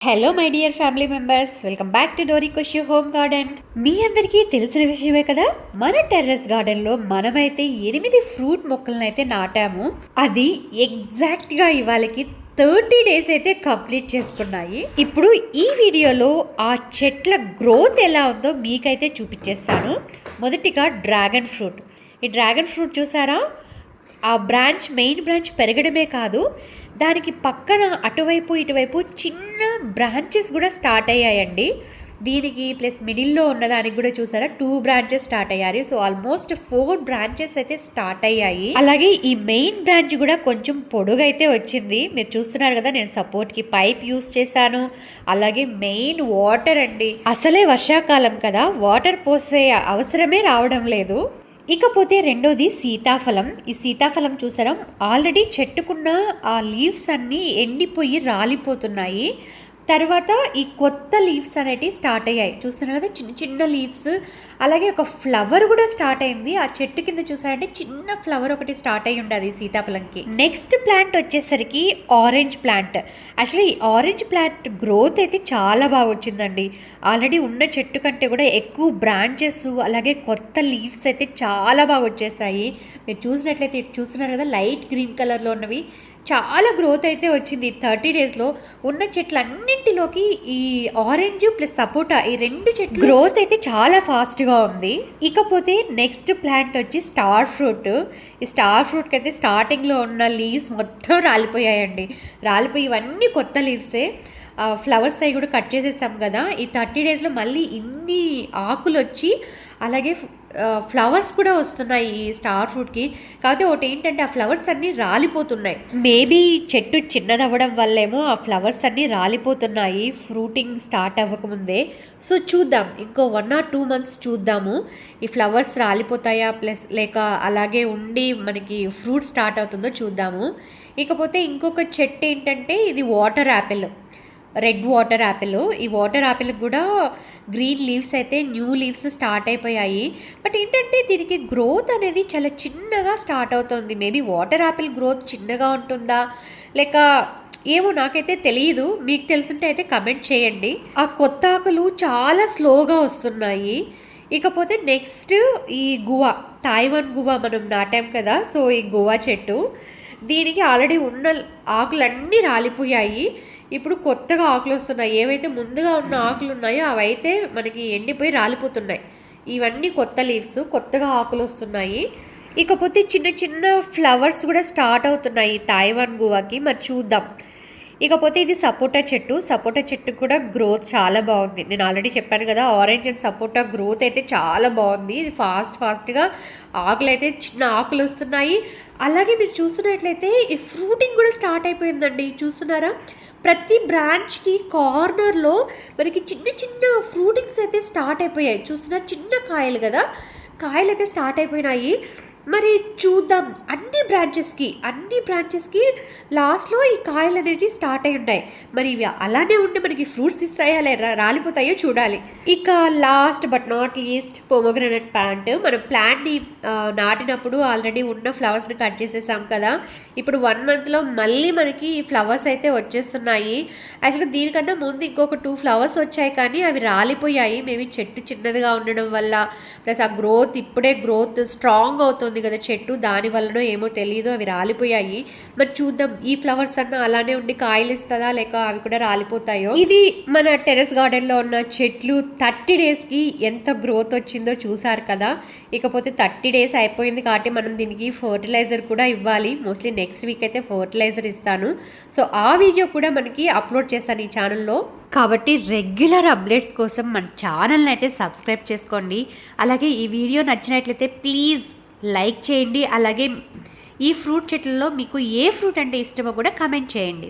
Hello my dear family members, welcome back to డోరీ కుషి home garden. మీ అందరికీ తెలిసిన విషయమే కదా, మన టెర్రస్ గార్డెన్లో మనమైతే 8 ఫ్రూట్ మొక్కలను అయితే నాటాము. అది ఎగ్జాక్ట్గా ఇవాళకి 30 డేస్ అయితే కంప్లీట్ చేసుకున్నాయి. ఇప్పుడు ఈ వీడియోలో ఆ చెట్ల గ్రోత్ ఎలా ఉందో మీకైతే చూపించేస్తాను. మొదటిగా డ్రాగన్ ఫ్రూట్. ఈ డ్రాగన్ ఫ్రూట్ చూసారా, ఆ మెయిన్ బ్రాంచ్ పెరగడమే కాదు, దానికి పక్కన అటువైపు ఇటువైపు చిన్న బ్రాంచెస్ కూడా స్టార్ట్ అయ్యాయండి. దీనికి ప్లస్ మిడిల్లో ఉన్నదానికి కూడా చూసారా 2 బ్రాంచెస్ స్టార్ట్ అయ్యాయి. సో ఆల్మోస్ట్ 4 బ్రాంచెస్ అయితే స్టార్ట్ అయ్యాయి. అలాగే ఈ మెయిన్ బ్రాంచ్ కూడా కొంచెం పొడుగు అయితే వచ్చింది. మీరు చూస్తున్నారు కదా, నేను సపోర్ట్కి పైప్ యూస్ చేశాను. అలాగే మెయిన్ వాటర్ అండి, అసలే వర్షాకాలం కదా, వాటర్ పోసే అవసరమే రావడం లేదు. ఇకపోతే రెండోది సీతాఫలం. ఈ సీతాఫలం చూసారా, ఆల్రెడీ చెట్టుకున్న ఆ లీవ్స్ అన్నీ ఎండిపోయి రాలిపోతున్నాయి. తర్వాత ఈ కొత్త లీవ్స్ అనేటివి స్టార్ట్ అయ్యాయి. చూస్తున్నారు కదా, చిన్న చిన్న లీవ్స్. అలాగే ఒక ఫ్లవర్ కూడా స్టార్ట్ అయింది. ఆ చెట్టు కింద చూసారంటే చిన్న ఫ్లవర్ ఒకటి స్టార్ట్ అయ్యి ఉండదు సీతాఫలంకి. నెక్స్ట్ ప్లాంట్ వచ్చేసరికి ఆరెంజ్ ప్లాంట్. యాక్చువల్లీ ఈ ఆరెంజ్ ప్లాంట్ గ్రోత్ అయితే చాలా బాగా వచ్చిందండి. ఆల్రెడీ ఉన్న చెట్టు కంటే కూడా ఎక్కువ బ్రాంచెస్, అలాగే కొత్త లీవ్స్ అయితే చాలా బాగా వచ్చేసాయి. మీరు చూసినట్లయితే చూస్తున్నారు కదా, లైట్ గ్రీన్ కలర్లో ఉన్నవి చాలా గ్రోత్ అయితే వచ్చింది. 30 డేస్లో ఉన్న చెట్లన్నింటిలోకి ఈ ఆరెంజ్ ప్లస్ సపోటా, ఈ 2 చెట్లు గ్రోత్ అయితే చాలా ఫాస్ట్గా ఉంది. ఇకపోతే నెక్స్ట్ ప్లాంట్ వచ్చి స్టార్ ఫ్రూట్. ఈ స్టార్ ఫ్రూట్కి అయితే స్టార్టింగ్లో ఉన్న లీవ్స్ మొత్తం రాలిపోయాయండి. రాలిపోయి ఇవన్నీ కొత్త లీవ్సే. ఫ్లవర్స్ అవి కూడా కట్ చేసేసాం కదా. ఈ 30 డేస్లో మళ్ళీ ఇన్ని ఆకులు వచ్చి అలాగే ఫ్లవర్స్ కూడా వస్తున్నాయి ఈ స్టార్ ఫ్రూట్కి. కాకపోతే ఒకటి ఏంటంటే, ఆ ఫ్లవర్స్ అన్నీ రాలిపోతున్నాయి. మేబీ చెట్టు చిన్నదవ్వడం వల్లేమో ఆ ఫ్లవర్స్ అన్నీ రాలిపోతున్నాయి ఫ్రూటింగ్ స్టార్ట్ అవ్వకముందే. సో చూద్దాం, ఇంకో 1 or 2 months చూద్దాము, ఈ ఫ్లవర్స్ రాలిపోతాయా ప్లస్ లేక అలాగే ఉండి మనకి ఫ్రూట్ స్టార్ట్ అవుతుందో చూద్దాము. ఇకపోతే ఇంకొక చెట్టు ఏంటంటే, ఇది water Apple, red water Apple. ఈ వాటర్ యాపిల్కి కూడా గ్రీన్ లీవ్స్ అయితే న్యూ లీవ్స్ స్టార్ట్ అయిపోయాయి. బట్ ఏంటంటే దీనికి గ్రోత్ అనేది చాలా చిన్నగా స్టార్ట్ అవుతుంది. మేబీ వాటర్ యాపిల్ గ్రోత్ చిన్నగా ఉంటుందా లేక ఏమో నాకైతే తెలియదు. మీకు తెలుసుంటే అయితే కమెంట్ చేయండి. ఆ కొత్త ఆకులు చాలా స్లోగా వస్తున్నాయి. ఇకపోతే నెక్స్ట్ ఈ గువా, తైవాన్ గువా మనం నాటాం కదా. సో ఈ గువా చెట్టు, దీనికి ఆల్రెడీ ఉన్న ఆకులన్నీ రాలిపోయాయి. ఇప్పుడు కొత్తగా ఆకులు వస్తున్నాయి. ఏవైతే ముందుగా ఉన్న ఆకులు ఉన్నాయో అవైతే మనకి ఎండిపోయి రాలిపోతున్నాయి. ఇవన్నీ కొత్త లీవ్స్, కొత్తగా ఆకులు వస్తున్నాయి. ఇకపోతే చిన్న చిన్న ఫ్లవర్స్ కూడా స్టార్ట్ అవుతున్నాయి తైవాన్ గువాకి. మరి చూద్దాం. ఇకపోతే ఇది సపోటా చెట్టు. సపోటా చెట్టు కూడా గ్రోత్ చాలా బాగుంది. నేను ఆల్రెడీ చెప్పాను కదా, ఆరెంజ్ అండ్ సపోటా గ్రోత్ అయితే చాలా బాగుంది. ఇది ఫాస్ట్గా ఆకులు అయితే చిన్న ఆకులు వస్తున్నాయి. అలాగే మీరు చూస్తున్నట్లయితే ఈ ఫ్రూటింగ్ కూడా స్టార్ట్ అయిపోయిందండి. చూస్తున్నారా, ప్రతి బ్రాంచ్కి కార్నర్లో మనకి చిన్న చిన్న ఫ్రూటింగ్స్ అయితే స్టార్ట్ అయిపోయాయి. చూస్తున్నా, చిన్న కాయలు కదా, కాయలు అయితే స్టార్ట్ అయిపోయినాయి. మరి చూద్దాం, అన్ని బ్రాంచెస్కి లాస్ట్లో ఈ కాయలు అనేవి స్టార్ట్ అయి ఉంటాయి. మరి ఇవి అలానే ఉంటే మనకి ఫ్రూట్స్ ఇస్తాయా లేదా రాలిపోతాయో చూడాలి. ఇక last but not least pomegranate plant. మనం ప్లాంట్ని నాటినప్పుడు ఆల్రెడీ ఉన్న ఫ్లవర్స్ని కట్ చేసేసాం కదా. ఇప్పుడు 1 monthలో మళ్ళీ మనకి ఫ్లవర్స్ అయితే వచ్చేస్తున్నాయి. యాక్చువల్గా దీనికన్నా ముందు ఇంకొక 2 ఫ్లవర్స్ వచ్చాయి, కానీ అవి రాలిపోయాయి. మేబీ చెట్టు చిన్నదిగా ఉండడం వల్ల, ప్లస్ ఆ ఇప్పుడే గ్రోత్ స్ట్రాంగ్ అవుతుంది కదా చెట్టు, దాని వల్లనో ఏమో తెలియదు, అవి రాలిపోయాయి. మరి చూద్దాం, ఈ ఫ్లవర్స్ అన్న అలానే ఉండి కాయలు ఇస్తుందా లేక అవి కూడా రాలిపోతాయో. ఇది మన టెర్రస్ గార్డెన్లో ఉన్న చెట్లు 30 డేస్కి ఎంత గ్రోత్ వచ్చిందో చూసారు కదా. ఇకపోతే 30 డేస్ అయిపోయింది కాబట్టి మనం దీనికి ఫర్టిలైజర్ కూడా ఇవ్వాలి. మోస్ట్లీ నెక్స్ట్ వీక్ అయితే ఫర్టిలైజర్ ఇస్తాను. సో ఆ వీడియో కూడా మనకి అప్లోడ్ చేస్తాను ఈ ఛానల్లో. కాబట్టి రెగ్యులర్ అప్డేట్స్ కోసం మన ఛానల్ని అయితే సబ్స్క్రైబ్ చేసుకోండి. అలాగే ఈ వీడియో నచ్చినట్లయితే ప్లీజ్ లైక్ చేయండి. అలాగే ఈ ఫ్రూట్ చెట్లలో మీకు ఏ ఫ్రూట్ అంటే ఇష్టమో కూడా కమెంట్ చేయండి.